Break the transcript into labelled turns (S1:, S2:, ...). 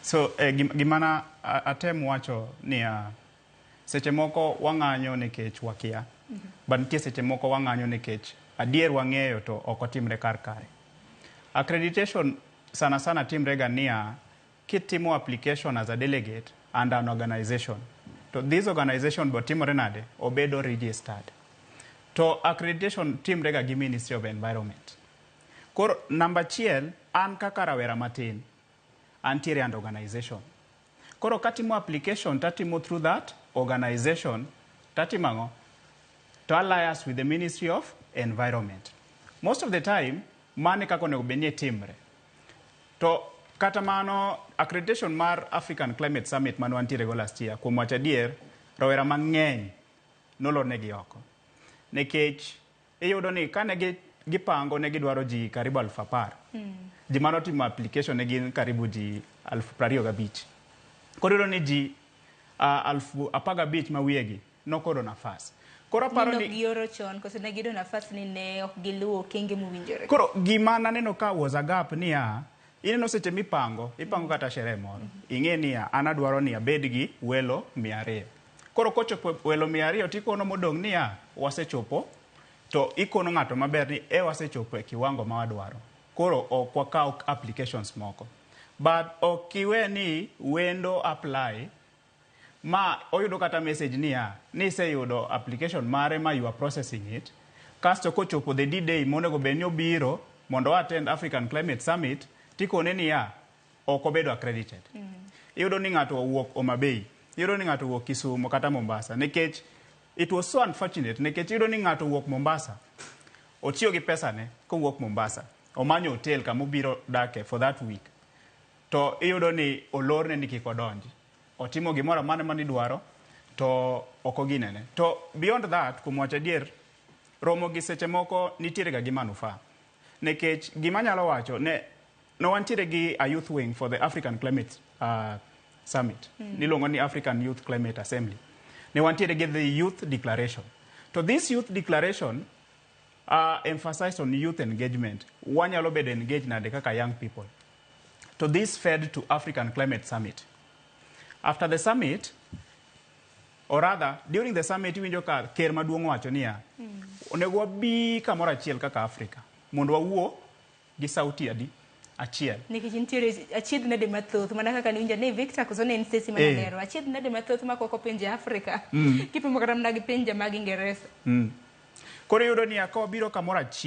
S1: So gimana atem wacho ni seche moko wang'anyo nikech wakia. But nitie seche moko wang'anyo nikech adier wang'eyo to ok otimre kar kare. Accreditation sana sana timrega niya kitimo application as a delegate and an organization. To this organization bo timore nade obedo registered. To accreditation timrega gi Ministry of Environment. Koro number chiel an kaka rawera matin antiere and organization. Koro katimo application tatimo through that organization tatimango to alliance with the Ministry of Environment. Most of the time mane kako ne obenye timre. To katamano accreditation mar African Climate Summit mano antiere go last year kuom wacha dier rawera mang'eny nolor negi oko. Nekech iyudo ni kane gipango ne gidwaro ji karibu 10,000. Ji mano timo application ne gin karibu ji 25,000. Koro iyudo ni ji 15,000 ma wiyegi nokodo nafas. Koro paro ni
S2: gioro chon kose ne gido nafas ni ne ok giluwo okenge mowinjore.
S1: Koro gima naneno ka was a gap niya ineno seche mipango kata sherehe moro. Ing'e niya an adwaro ni abed gi welo 200. Koro kochopo welo 200 tikono modong' niya wasechopo to ikono ng'ato maber ni wasechopo e kiwango ma wadwaro. Koro ok wakaw applications moko. But okiwe ni wendo apply ma oyudo kata message niya ni iseyudo application mare ma you are processing it. Kasto kochopo the D-Day monego benyo biro mondo attend African Climate Summit tikone niya ok obedo accredited. Iyudo ni ng'ato owuok Homa Bay, iyudo ni ng'ato owuok Kisumu kata Mombasa. Nekech it was so unfortunate nekech iyudo ni ng'ato owuok Mombasa ochiyo gi pesa ne kowuok Mombasa omanyo hotel kama obiro dake for that week. To iyudo ni olorne ni kik odonji. Otimo gimoro mane manidwaro to ok oginene. To beyond that kuom wacho adier Ramogi seche moko nitiere ga gi manufaa. Nekech gima nyalo wacho no wantiere gi a youth wing for the African Climate Summit. Niluongo ni African Youth Climate Assembly. Ne wantiere gi the Youth Declaration. To this Youth Declaration emphasized on youth engagement. Wanyalo bedo engaged nade kaka young people. To this fed to African Climate Summit. After the summit, or rather, during the summit, winjo ka ker maduong' wacho niya onego wabi kamoro achiel kaka Africa mondo wawuo gi sauti achiel.
S2: Nikech nitiere achiedh nade mathoth mana kaka niwinjo ni Victor koso ne nsesi manero achiedh nade mathoth makoko pinje Africa kipimo kata mana gi pinje mag Ingereza.
S1: Koro iyudo ni ako biro kamoro achiel